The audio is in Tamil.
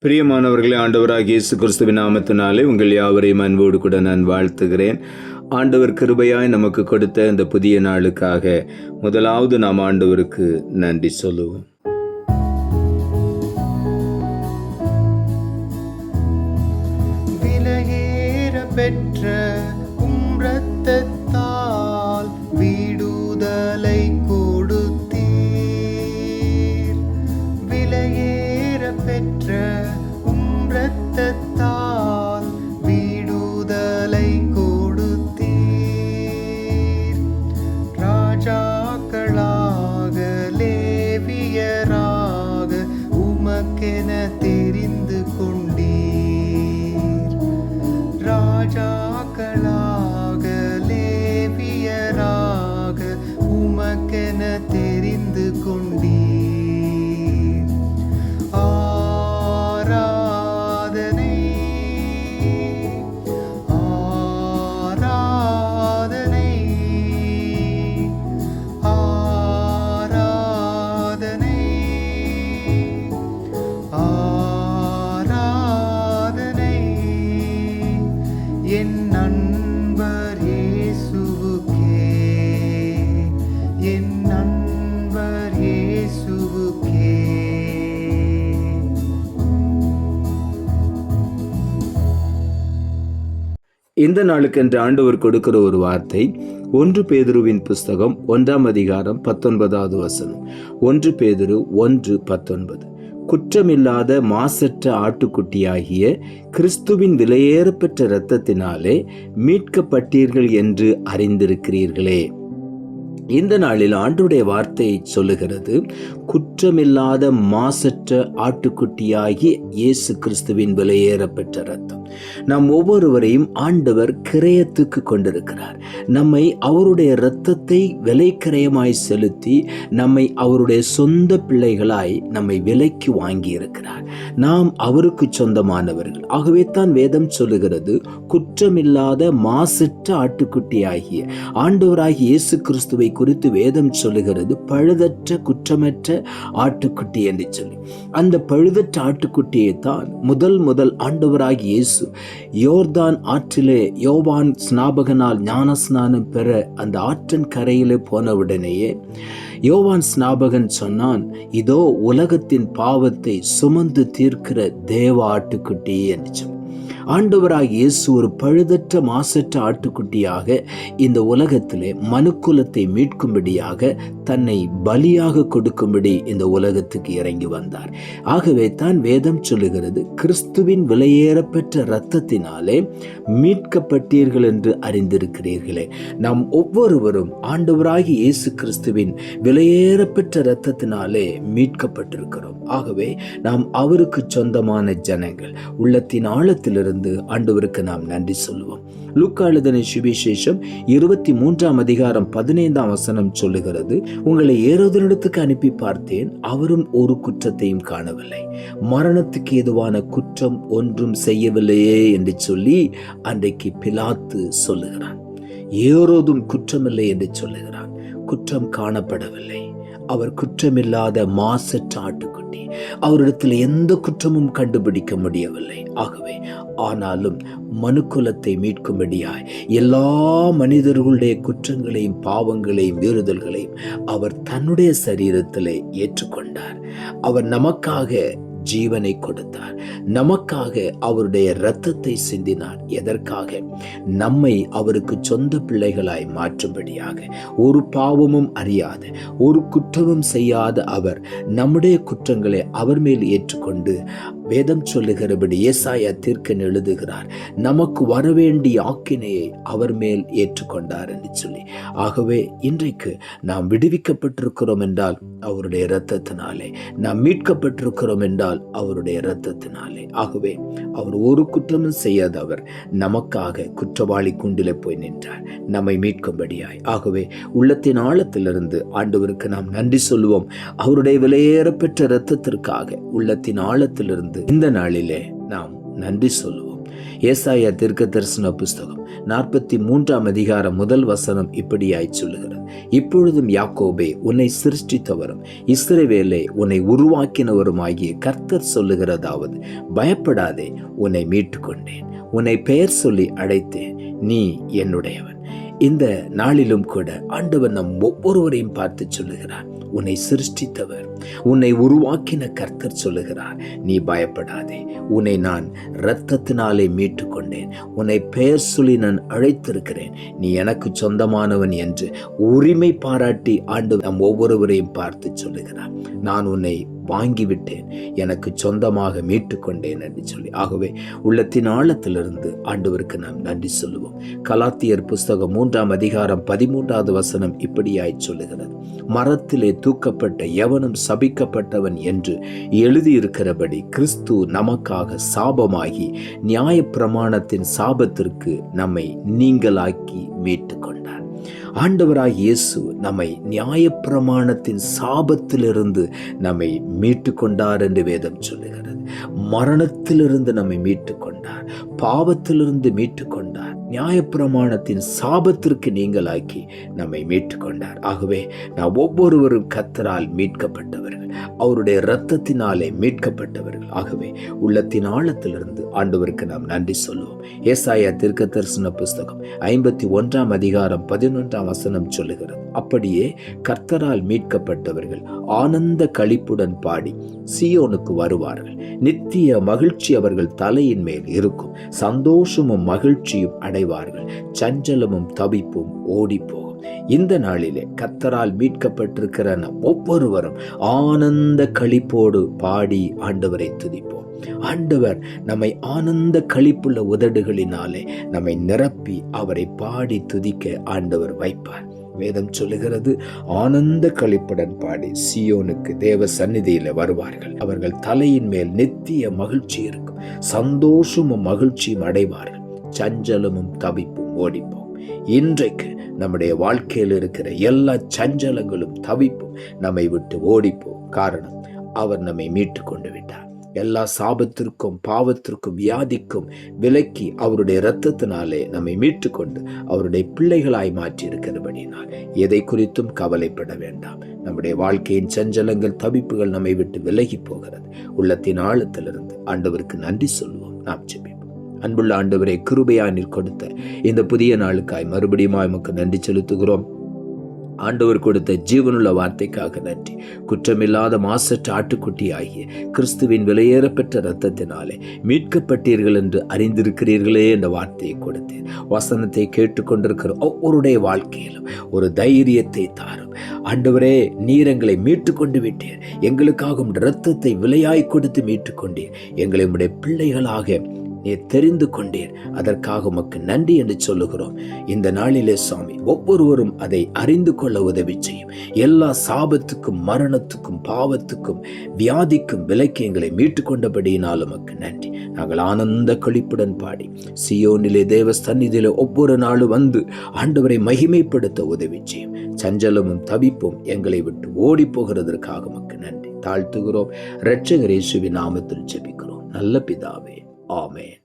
பிரியமானவர்களே, ஆண்டவராகிய இயேசு கிறிஸ்துவின் நாமத்தினாலே உங்கள் யாவரையும் அன்போடு கூட நான் வாழ்த்துகிறேன். ஆண்டவர் கிருபையாய் நமக்கு கொடுத்த இந்த புதிய நாளுக்காக முதலாவது நாம் ஆண்டவருக்கு நன்றி சொல்லுவோம். விலையேற பெற்ற உம் இரத்தத்தால் விடுதலை கொடுத்தீர். விலையேற பெற்ற உம் இரத்தத்தால் விடுதலை கொடுத்தீர். ராஜாக்களாக லேவியராக உமக்கென தெரிந்து கொண்டீர். ராஜாக்களாக லேவியராக உமக்கென தெரிந்து கொண்டீர். ஆராதனை ஆராதனை ஆராதனை ஆராதனை என் நண்பர் இயேசுவுக்கே, என் நண்பர் இயேசுவுக்கே. இந்த நாளுக்கென்று ஆண்டவர் கொடுக்கிற ஒரு வார்த்தை 1 பேதுருவின் புஸ்தகம் 1ஆம் அதிகாரம் 19வது வசனம். 1 பேதுரு 1:19. குற்றமில்லாத மாசற்ற ஆட்டுக்குட்டியாகிய கிறிஸ்துவின் விலையேறப்பெற்ற இரத்தத்தினாலே மீட்கப்பட்டீர்கள் என்று அறிந்திருக்கிறீர்களே. இந்த நாளில் ஆண்டவருடைய வார்த்தையை சொல்லுகிறது, குற்றமில்லாத மாசற்ற ஆட்டுக்குட்டியாகி இயேசு கிறிஸ்துவின் விலையேறப்பெற்ற இரத்தம். நாம் ஒவ்வொருவரையும் ஆண்டவர் கிரயத்துக்கு கொண்டிருக்கிறார். நம்மை அவருடைய இரத்தத்தை விலைக்கிரயமாய் செலுத்தி நம்மை அவருடைய சொந்த பிள்ளைகளாய் நம்மை விலைக்கு வாங்கி இருக்கிறார். நாம் அவருக்கு சொந்தமானவர்கள். ஆகவே தான் வேதம் சொல்லுகிறது, குற்றமில்லாத மாசற்ற ஆட்டுக்குட்டியாகிய ஆண்டவராகிய இயேசு கிறிஸ்துவை குறித்து வேதம் சொல்லுகிறது, பழுதற்ற குற்றமற்ற ஆட்டுக்குட்டி என்று சொல்லி. அந்த பழுதற்ற ஆட்டுக்குட்டியை தான் முதல் ஆண்டவராகிய இயேசு யோர்தான் ஆற்றிலே யோவான் ஸ்நாபகனால் ஞானஸ்நானம் பெற அந்த ஆற்றின் கரையிலே போனவுடனேயே யோவான் ஸ்நாபகன் சொன்னான், இதோ உலகத்தின் பாவத்தை சுமந்து தீர்க்கிற தேவ ஆட்டுக்குட்டி என்று சொல்லி. ஆண்டவராகிய இயேசு ஒரு பழுதற்ற மாசற்ற ஆட்டுக்குட்டியாக இந்த உலகத்திலே மனுக்குலத்தை மீட்கும்படியாக தன்னை பலியாக கொடுக்கும்படி இந்த உலகத்துக்கு இறங்கி வந்தார். ஆகவே தான் வேதம் சொல்லுகிறது, கிறிஸ்துவின் விலையேறப்பெற்ற இரத்தத்தினாலே மீட்கப்பட்டீர்கள் என்று அறிந்திருக்கிறீர்களே. நாம் ஒவ்வொருவரும் ஆண்டவராகிய இயேசு கிறிஸ்துவின் விலையேறப்பெற்ற இரத்தத்தினாலே மீட்கப்பட்டிருக்கிறோம். ஆகவே நாம் அவருக்கு சொந்தமான ஜனங்கள். உள்ளத்தின் ஆழத்திலிருந்து ஆண்டவருக்கு நாம் நன்றி சொல்லுவோம். லூக்கா எழுதின சுவிசேஷம் 23ஆம் அதிகாரம் 15ஆம் வசனம் சொல்லுகிறது, உங்களை ஏரோதினிடத்துக்கு அனுப்பி பார்த்தேன், அவரும் ஒரு குற்றத்தையும் காணவில்லை, மரணத்துக்கு ஏதுவான குற்றம் ஒன்றும் செய்யவில்லையே என்று சொல்லி அன்றைக்கு பிலாத்து சொல்லுகிறான். ஏரோதும் குற்றமில்லை என்று சொல்லுகிறான். குற்றம் காணப்படவில்லை. அவர் குற்றமில்லாத மாசற்ற ஆட்டுக்குட்டி. அவரிடத்தில் எந்த குற்றமும் கண்டுபிடிக்க முடியவில்லை. ஆகவே ஆனாலும் மனுக்குலத்தை மீட்கும்படியாய் எல்லா மனிதர்களுடைய குற்றங்களையும் பாவங்களையும் மீறுதல்களையும் அவர் தன்னுடைய சரீரத்திலே ஏற்றுக்கொண்டார். அவர் நமக்காக ஜீவனை கொடுத்தார். நமக்காக அவருடைய இரத்தத்தை சிந்தினார். எதற்காக? நம்மை அவருக்கு சொந்த பிள்ளைகளாய் மாற்றும்படியாக. ஒரு பாவமும் அறியாத, ஒரு குற்றமும் செய்யாத அவர் நம்முடைய குற்றங்களை அவர் மேல் ஏற்றுக்கொண்டு வேதம் சொல்லுகிறபடி ஏசாயா தீர்க்கன் எழுதுகிறார், நமக்கு வரவேண்டிய ஆக்கினையை அவர் மேல் ஏற்றுக்கொண்டார் என்று சொல்லி. ஆகவே இன்றைக்கு நாம் விடுவிக்கப்பட்டிருக்கிறோம் என்றால் அவருடைய இரத்தத்தினாலே, நாம் மீட்கப்பட்டிருக்கிறோம் என்றால் அவருடைய இரத்தத்தினாலே. ஆகவே அவர் ஒரு குற்றமும் செய்யாதவர் நமக்காக குற்றவாளி கூண்டிலே போய் நின்றார், நம்மை மீட்கும்படியாய். ஆகவே உள்ளத்தின் ஆழத்திலிருந்து ஆண்டவருக்கு நாம் நன்றி சொல்லுவோம். அவருடைய விலையேறப்பெற்ற இரத்தத்திற்காக உள்ளத்தின் ஆழத்திலிருந்து இந்த நாளிலே நாம் நன்றி சொல்லுவோம். ஏசாயா தீர்க்க தரிசன புஸ்தகம் 43ஆம் அதிகாரம் 1 வசனம் இப்படியாய் சொல்லுகிறது, இப்பொழுதும் யாக்கோபே, உன்னை சிருஷ்டித்தவரும் இஸ்ரவேலே உன்னை உருவாக்கினவருமாகிய கர்த்தர் சொல்லுகிறதாவது, பயப்படாதே, உன்னை மீட்டு கொண்டேன், உன்னை பெயர் சொல்லி அழைத்தேன், நீ என்னுடையவன். இந்த நாளிலும் கூட ஆண்டவர் நம் ஒவ்வொருவரையும் பார்த்து சொல்லுகிறார், உன்னை சிருஷ்டித்தவர், உன்னை உருவாக்கின கர்த்தர் சொல்லுகிறார், நீ பயப்படாதே, உன்னை நான் இரத்தத்தினாலே மீட்டு கொண்டேன், உன்னை பெயர் சொல்லி நான் அழைத்திருக்கிறேன், நீ எனக்கு சொந்தமானவன் என்று உரிமை பாராட்டி ஆண்டவர் நம் ஒவ்வொருவரையும் பார்த்து சொல்லுகிறார், நான் உன்னை வாங்கிவிட்டேன், எனக்கு சொந்தமாக மீட்டு கொண்டேன் என்று சொல்லி. ஆகவே உள்ளத்தின் ஆழத்திலிருந்து ஆண்டவருக்கு நாம் நன்றி சொல்லுவோம். கலாத்தியர் புஸ்தகம் 3ஆம் அதிகாரம் 13வது வசனம் இப்படியாய் சொல்லுகிறது, மரத்திலே தூக்கப்பட்ட எவனும் சபிக்கப்பட்டவன் என்று எழுதியிருக்கிறபடி கிறிஸ்து நமக்காக சாபமாகி நியாயப்பிரமாணத்தின் சாபத்திற்கு நம்மை நீங்களாக்கி மீட்டு கொண்டார். ஆண்டவராய் இயேசு நம்மை நியாயப்பிரமாணத்தின் சாபத்திலிருந்து நம்மை மீட்டு கொண்டார் என்று வேதம் சொல்லுகிறது. மரணத்திலிருந்து நம்மை மீட்டு கொண்டார், பாவத்திலிருந்து மீட்டு கொண்டார், நியாயப்பிரமாணத்தின் சாபத்திற்கு நீங்களாக்கி நம்மை மீட்டு கொண்டார். ஆகவே நாம் ஒவ்வொருவரும் கர்த்தரால் மீட்கப்பட்டவர்கள், அவருடைய இரத்தத்தினாலே மீட்கப்பட்டவர்கள். ஆகவே உள்ளத்தின் ஆழத்திலிருந்து ஆண்டவருக்கு நாம் நன்றி சொல்லுவோம். ஏசாயா தீர்க்கதரிசன புஸ்தகம் 51ஆம் அதிகாரம் 11ஆம் வசனம் சொல்லுகிறது, அப்படியே கர்த்தரால் மீட்கப்பட்டவர்கள் ஆனந்த களிப்புடன் பாடி சீயோனுக்கு வருவார்கள், நித்திய மகிழ்ச்சி அவர்கள் தலையின் மேல் இருக்கும், சந்தோஷமும் மகிழ்ச்சியும் அடைவார்கள், சஞ்சலமும் தவிப்பும் ஓடிப்போகும். இந்த நாளிலே கர்த்தரால் மீட்கப்பட்டிருக்கிற ஒவ்வொருவரும் ஆனந்த களிப்போடு பாடி ஆண்டவரை துதிப்போம். ஆண்டவர் நம்மை ஆனந்த களிப்புள்ள உதடுகளினாலே நம்மை நிரப்பி அவரை பாடி துதிக்க ஆண்டவர் வைப்பார். வேதம் சொல்லுகிறது, ஆனந்த களிப்புடன் பாடி சீயோனுக்கு தேவ சந்நிதியில வருவார்கள், அவர்கள் தலையின் மேல் நித்திய மகிழ்ச்சி இருக்கும், சந்தோஷமும் மகிழ்ச்சியும் அடைவார்கள், சஞ்சலமும் தவிப்பும் ஓடிப்போம். இன்றைக்கு நம்முடைய வாழ்க்கையில் இருக்கிற எல்லா சஞ்சலங்களும் தவிப்பும் நம்மை விட்டு ஓடிப்போம். காரணம், அவர் நம்மை மீட்டு கொண்டு விட்டார். எல்லா சாபத்திற்கும் பாவத்திற்கும் வியாதிக்கும் விலக்கி அவருடைய இரத்தத்தினாலே நம்மை மீட்டு கொண்டு அவருடைய பிள்ளைகளாய் மாற்றி இருக்கிறபடினால் எதை குறித்தும் கவலைப்பட வேண்டாம். நம்முடைய வாழ்க்கையின் சஞ்சலங்கள் தவிப்புகள் நம்மை விட்டு விலகி போகிறது. உள்ளத்தின் ஆழத்திலிருந்து ஆண்டவருக்கு நன்றி சொல்லுவோம். நாம் ஜெபிப்போம். அன்புள்ள ஆண்டவரே, கிருபையாய் நீர் கொடுத்த இந்த புதிய நாளுக்காய் மறுபடியும் உமக்கு நன்றி செலுத்துகிறோம். ஆண்டவர் கொடுத்த ஜீவனுள்ள வார்த்தைக்காக நன்றி. குற்றமில்லாத மாசற்ற ஆட்டுக்குட்டி ஆகிய கிறிஸ்துவின் விலையேறப்பெற்ற இரத்தத்தினாலே மீட்கப்பட்டீர்கள் என்று அறிந்திருக்கிறீர்களே என்ற வார்த்தையை கொடுத்தேன். வசனத்தை கேட்டுக்கொண்டிருக்கிற ஒவ்வொருடைய வாழ்க்கையிலும் ஒரு தைரியத்தை தாரும். ஆண்டவரே, நீர் எங்களை மீட்டு கொண்டு விட்டீர், எங்களுக்காக இரத்தத்தை விலையாய் கொடுத்து மீட்டு கொண்டீர், எங்களை உம்முடைய பிள்ளைகளாக நீர் தெரிந்து கொண்டீர், அதற்காக உமக்கு நன்றி என்று சொல்லுகிறோம். இந்த நாளிலே சுவாமி, ஒவ்வொருவரும் அதை அறிந்து கொள்ள உதவி செய்யும். எல்லா சாபத்துக்கும் மரணத்துக்கும் பாவத்துக்கும் வியாதிக்கும் விலக்கி எங்களை மீட்டு கொண்டபடியினால் உமக்கு நன்றி. நாங்கள் ஆனந்த களிப்புடன் பாடி சீயோனிலே தேவ சந்நிதியிலே ஒவ்வொரு நாளும் வந்து ஆண்டவரை மகிமைப்படுத்த உதவி செய்யும். சஞ்சலமும் தவிப்பும் எங்களை விட்டு ஓடி போகிறதற்காக உமக்கு நன்றி தாழ்த்துகிறோம். இரட்சகர் இயேசுவின் நாமத்தில் ஜெபிக்கிறோம் நல்ல பிதாவே, ஆமென்.